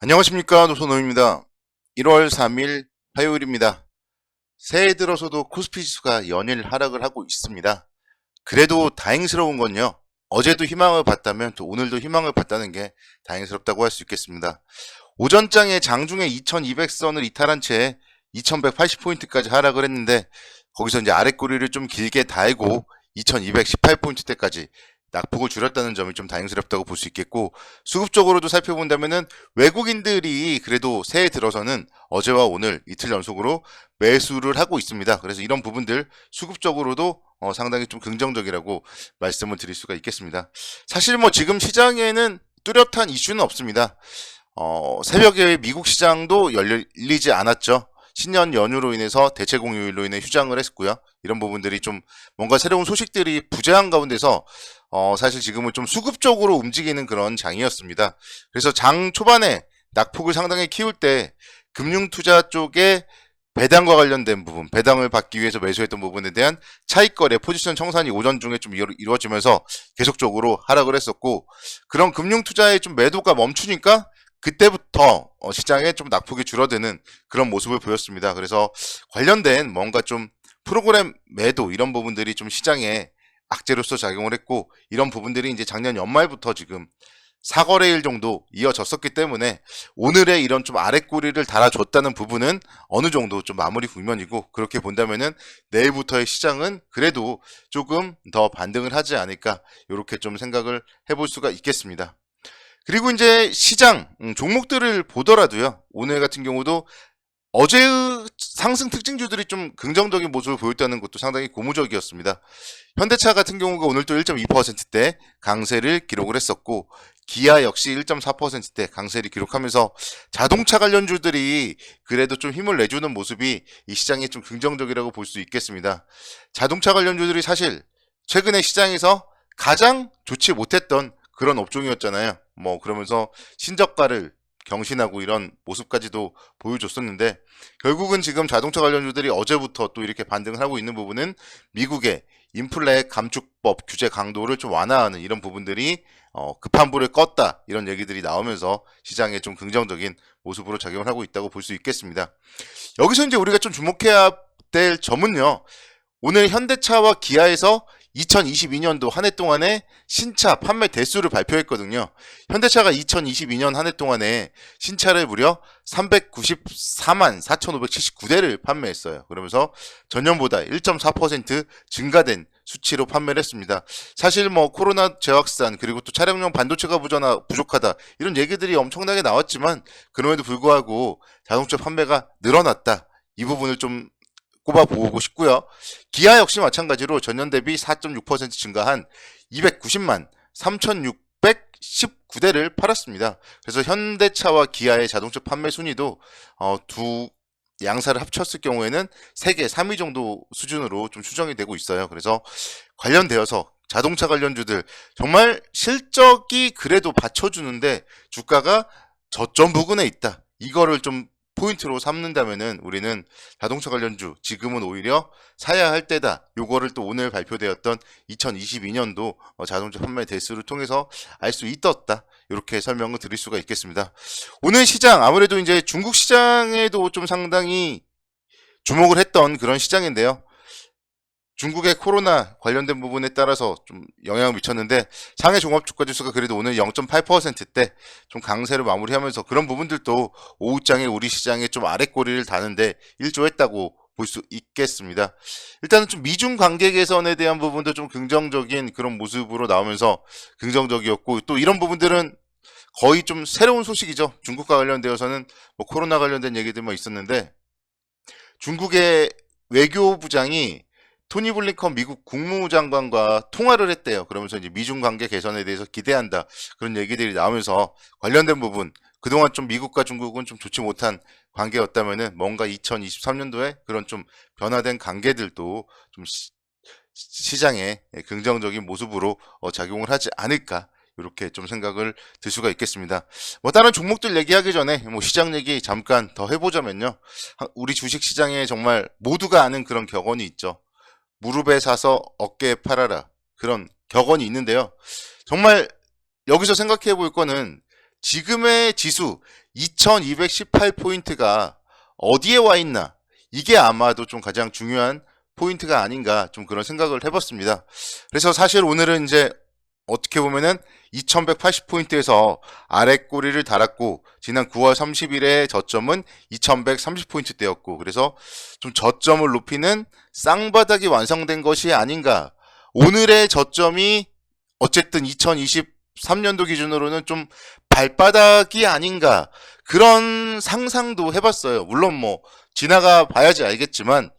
안녕하십니까, 노선호입니다. 1월 3일 화요일입니다. 새해 들어서도 코스피 지수가 연일 하락을 하고 있습니다. 그래도 다행스러운 건요, 어제도 희망을 봤다면 또 오늘도 희망을 봤다는 게 다행스럽다고 할 수 있겠습니다. 오전장에 장중에 2200선을 이탈한 채 2180포인트까지 하락을 했는데, 거기서 이제 아랫꼬리를 좀 길게 달고 2218포인트대까지 낙폭을 줄였다는 점이 좀 다행스럽다고 볼 수 있겠고, 수급적으로도 살펴본다면은 외국인들이 그래도 새해 들어서는 어제와 오늘 이틀 연속으로 매수를 하고 있습니다. 그래서 이런 부분들 수급적으로도 상당히 좀 긍정적이라고 말씀을 드릴 수가 있겠습니다. 사실 뭐 지금 시장에는 뚜렷한 이슈는 없습니다. 새벽에 미국 시장도 열리지 않았죠. 신년 연휴로 인해서 대체 공휴일로 인해 휴장을 했고요. 이런 부분들이 좀 뭔가 새로운 소식들이 부재한 가운데서 사실 지금은 좀 수급적으로 움직이는 그런 장이었습니다. 그래서 장 초반에 낙폭을 상당히 키울 때 금융투자 쪽에 배당과 관련된 부분, 배당을 받기 위해서 매수했던 부분에 대한 차익거래, 포지션 청산이 오전 중에 좀 이루어지면서 계속적으로 하락을 했었고, 그런 금융투자의 좀 매도가 멈추니까 그때부터 시장에 좀 낙폭이 줄어드는 그런 모습을 보였습니다. 그래서 관련된 뭔가 좀 프로그램 매도 이런 부분들이 좀 시장에 악재로서 작용을 했고, 이런 부분들이 이제 작년 연말부터 지금 4거래일 정도 이어졌었기 때문에 오늘의 이런 좀 아랫꼬리를 달아줬다는 부분은 어느 정도 좀 마무리 국면이고, 그렇게 본다면은 내일부터의 시장은 그래도 조금 더 반등을 하지 않을까, 이렇게 좀 생각을 해볼 수가 있겠습니다. 그리고 이제 시장 종목들을 보더라도요, 오늘 같은 경우도 어제의 상승 특징주들이 좀 긍정적인 모습을 보였다는 것도 상당히 고무적이었습니다. 현대차 같은 경우가 오늘 또 1.2%대 강세를 기록을 했었고, 기아 역시 1.4%대 강세를 기록하면서 자동차 관련주들이 그래도 좀 힘을 내주는 모습이 이 시장에 좀 긍정적이라고 볼 수 있겠습니다. 자동차 관련주들이 사실 최근에 시장에서 가장 좋지 못했던 그런 업종이었잖아요. 뭐 그러면서 신저가를 경신하고 이런 모습까지도 보여줬었는데, 결국은 지금 자동차 관련주들이 어제부터 또 이렇게 반등을 하고 있는 부분은 미국의 인플레 감축법 규제 강도를 좀 완화하는 이런 부분들이 급한 불을 껐다, 이런 얘기들이 나오면서 시장에 좀 긍정적인 모습으로 작용을 하고 있다고 볼 수 있겠습니다. 여기서 이제 우리가 좀 주목해야 될 점은요, 오늘 현대차와 기아에서 2022년도 한 해 동안에 신차 판매 대수를 발표했거든요. 현대차가 2022년 한 해 동안에 신차를 무려 394만 4,579대를 판매했어요. 그러면서 전년보다 1.4% 증가된 수치로 판매를 했습니다. 사실 뭐 코로나 재확산, 그리고 또 차량용 반도체가 부족하다, 이런 얘기들이 엄청나게 나왔지만 그럼에도 불구하고 자동차 판매가 늘어났다, 이 부분을 좀 꼽아보고 싶고요. 기아 역시 마찬가지로 전년 대비 4.6% 증가한 290만 3,619대를 팔았습니다. 그래서 현대차와 기아의 자동차 판매 순위도 두 양사를 합쳤을 경우에는 세계 3위 정도 수준으로 좀 추정이 되고 있어요. 그래서 관련되어서 자동차 관련주들 정말 실적이 그래도 받쳐주는데 주가가 저점 부근에 있다, 이거를 좀 포인트로 삼는다면은 우리는 자동차 관련주 지금은 오히려 사야 할 때다, 요거를 또 오늘 발표되었던 2022년도 자동차 판매 대수를 통해서 알 수 있었다, 이렇게 설명을 드릴 수가 있겠습니다. 오늘 시장 아무래도 이제 중국 시장에도 좀 상당히 주목을 했던 그런 시장인데요. 중국의 코로나 관련된 부분에 따라서 좀 영향을 미쳤는데, 상해 종합주가지수가 그래도 오늘 0.8%대 좀 강세를 마무리하면서 그런 부분들도 오후장에 우리 시장에 좀 아랫꼬리를 다는데 일조했다고 볼 수 있겠습니다. 일단은 좀 미중 관계 개선에 대한 부분도 좀 긍정적인 그런 모습으로 나오면서 긍정적이었고, 또 이런 부분들은 거의 좀 새로운 소식이죠. 중국과 관련되어서는 뭐 코로나 관련된 얘기들만 있었는데, 중국의 외교부장이 토니 블링컨 미국 국무장관과 통화를 했대요. 그러면서 이제 미중 관계 개선에 대해서 기대한다, 그런 얘기들이 나오면서 관련된 부분, 그동안 좀 미국과 중국은 좀 좋지 못한 관계였다면은 뭔가 2023년도에 그런 좀 변화된 관계들도 좀 시장에 긍정적인 모습으로 작용을 하지 않을까, 이렇게 좀 생각을 들 수가 있겠습니다. 뭐 다른 종목들 얘기하기 전에 뭐 시장 얘기 잠깐 더 해보자면요, 우리 주식 시장에 정말 모두가 아는 그런 격언이 있죠. 무릎에 사서 어깨에 팔아라, 그런 격언이 있는데요. 정말 여기서 생각해 볼 거는 지금의 지수 2218포인트가 어디에 와 있나? 이게 아마도 좀 가장 중요한 포인트가 아닌가 좀 그런 생각을 해봤습니다. 그래서 사실 오늘은 이제 어떻게 보면은 2180포인트에서 아래 꼬리를 달았고 지난 9월 30일에 저점은 2130포인트대였고 그래서 좀 저점을 높이는 쌍바닥이 완성된 것이 아닌가. 오늘의 저점이 어쨌든 2023년도 기준으로는 좀 발바닥이 아닌가 그런 상상도 해봤어요. 물론 뭐 지나가 봐야지 알겠지만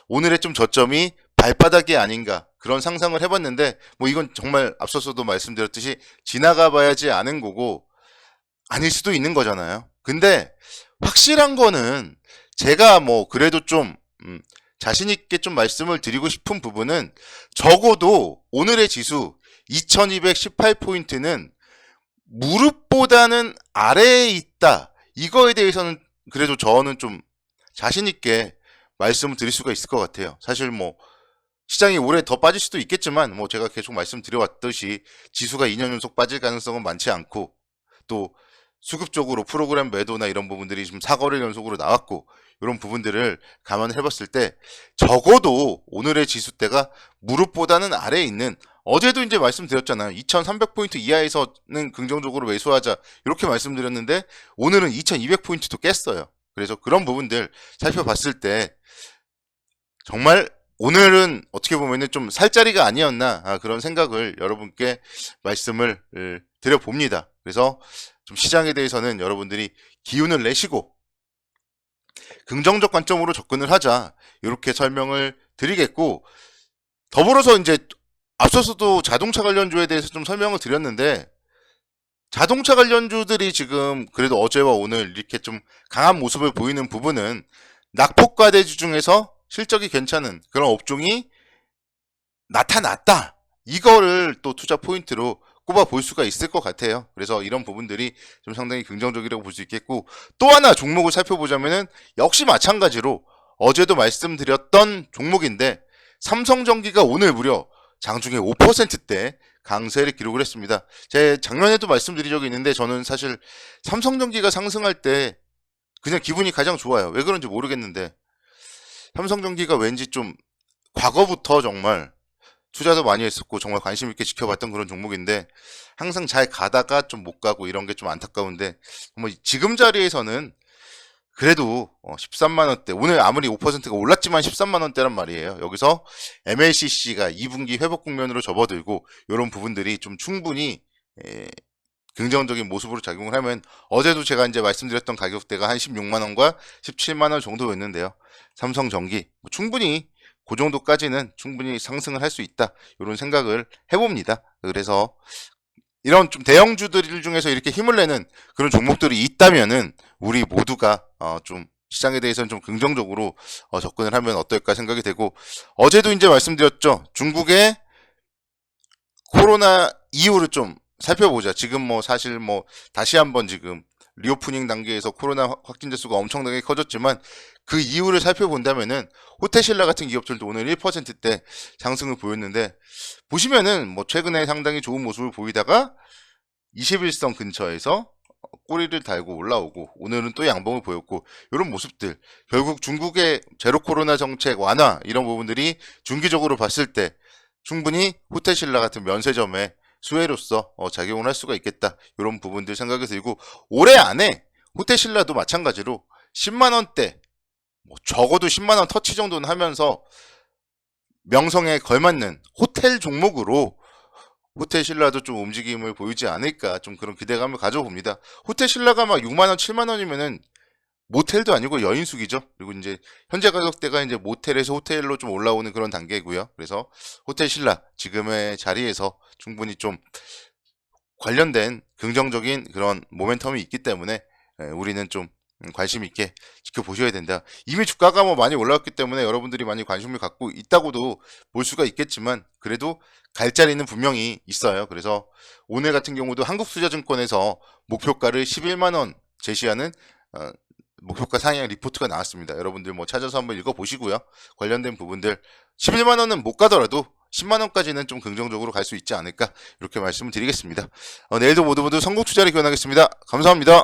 오늘의 좀 저점이 발바닥이 아닌가 그런 상상을 해봤는데 뭐 이건 정말 앞서서도 말씀드렸듯이 지나가 봐야지 아는 거고 아닐 수도 있는 거잖아요. 근데 확실한 거는 제가 뭐 그래도 좀 자신 있게 좀 말씀을 드리고 싶은 부분은 적어도 오늘의 지수 2218포인트는 무릎보다는 아래에 있다. 이거에 대해서는 그래도 저는 좀 자신 있게 말씀을 드릴 수가 있을 것 같아요. 사실 뭐 시장이 올해 더 빠질 수도 있겠지만 뭐 제가 계속 말씀드려왔듯이 지수가 2년 연속 빠질 가능성은 많지 않고 또 수급적으로 프로그램 매도나 이런 부분들이 좀 4거래 연속으로 나왔고 이런 부분들을 감안을 해봤을 때 적어도 오늘의 지수대가 무릎보다는 아래에 있는 어제도 이제 말씀드렸잖아요. 2300포인트 이하에서는 긍정적으로 매수하자 이렇게 말씀드렸는데 오늘은 2200포인트도 깼어요. 그래서 그런 부분들 살펴봤을 때 정말 오늘은 어떻게 보면은 좀 살자리가 아니었나 그런 생각을 여러분께 말씀을 드려봅니다. 그래서 좀 시장에 대해서는 여러분들이 기운을 내시고 긍정적 관점으로 접근을 하자 이렇게 설명을 드리겠고 더불어서 이제 앞서서도 자동차 관련주에 대해서 좀 설명을 드렸는데 자동차 관련주들이 지금 그래도 어제와 오늘 이렇게 좀 강한 모습을 보이는 부분은 낙폭과대주 중에서 실적이 괜찮은 그런 업종이 나타났다. 이거를 또 투자 포인트로 꼽아 볼 수가 있을 것 같아요. 그래서 이런 부분들이 좀 상당히 긍정적이라고 볼 수 있겠고 또 하나 종목을 살펴보자면은 역시 마찬가지로 어제도 말씀드렸던 종목인데 삼성전기가 오늘 무려 장중에 5%대 강세를 기록을 했습니다. 제 작년에도 말씀드린 적이 있는데 저는 사실 삼성전기가 상승할 때 그냥 기분이 가장 좋아요. 왜 그런지 모르겠는데 삼성전기가 왠지 좀 과거부터 정말 투자도 많이 했었고 정말 관심 있게 지켜봤던 그런 종목인데 항상 잘 가다가 좀 못 가고 이런 게 좀 안타까운데 정말 지금 자리에서는 그래도 13만 원대 오늘 아무리 5%가 올랐지만 13만 원대란 말이에요. 여기서 MLCC가 2분기 회복 국면으로 접어들고 이런 부분들이 좀 충분히 긍정적인 모습으로 작용을 하면 어제도 제가 이제 말씀드렸던 가격대가 한 16만 원과 17만 원 정도였는데요. 삼성전기 충분히 그 정도까지는 충분히 상승을 할 수 있다. 이런 생각을 해봅니다. 그래서 이런 좀 대형주들 중에서 이렇게 힘을 내는 그런 종목들이 있다면은 우리 모두가 좀 시장에 대해서는 좀 긍정적으로 접근을 하면 어떨까 생각이 되고 어제도 이제 말씀드렸죠. 중국의 코로나 이후를 좀 살펴보자. 지금 뭐 사실 뭐 다시 한번 지금 리오프닝 단계에서 코로나 확진자 수가 엄청나게 커졌지만 그 이유를 살펴본다면은 호텔신라 같은 기업들도 오늘 1%대 상승을 보였는데 보시면은 뭐 최근에 상당히 좋은 모습을 보이다가 21선 근처에서 꼬리를 달고 올라오고 오늘은 또 양봉을 보였고 이런 모습들 결국 중국의 제로 코로나 정책 완화 이런 부분들이 중기적으로 봤을 때 충분히 호텔신라 같은 면세점의 수혜로서 작용을 할 수가 있겠다. 이런 부분들 생각이 들고 올해 안에 호텔신라도 마찬가지로 10만 원대 뭐 적어도 10만 원 터치 정도는 하면서 명성에 걸맞는 호텔 종목으로 호텔신라도 좀 움직임을 보이지 않을까 좀 그런 기대감을 가져봅니다. 호텔신라가 막 6만 원, 7만 원이면은 모텔도 아니고 여인숙이죠. 그리고 이제 현재 가격대가 이제 모텔에서 호텔로 좀 올라오는 그런 단계고요. 그래서 호텔신라 지금의 자리에서 충분히 좀 관련된 긍정적인 그런 모멘텀이 있기 때문에 우리는 좀 관심 있게 지켜보셔야 된다. 이미 주가가 뭐 많이 올라왔기 때문에 여러분들이 많이 관심을 갖고 있다고도 볼 수가 있겠지만 그래도 갈 자리는 분명히 있어요. 그래서 오늘 같은 경우도 한국투자증권에서 목표가를 11만 원 제시하는 목표가 상향 리포트가 나왔습니다. 여러분들 뭐 찾아서 한번 읽어보시고요. 관련된 부분들 11만 원은 못 가더라도 10만원까지는 좀 긍정적으로 갈 수 있지 않을까 이렇게 말씀을 드리겠습니다. 내일도 모두 성공 투자를 기원하겠습니다. 감사합니다.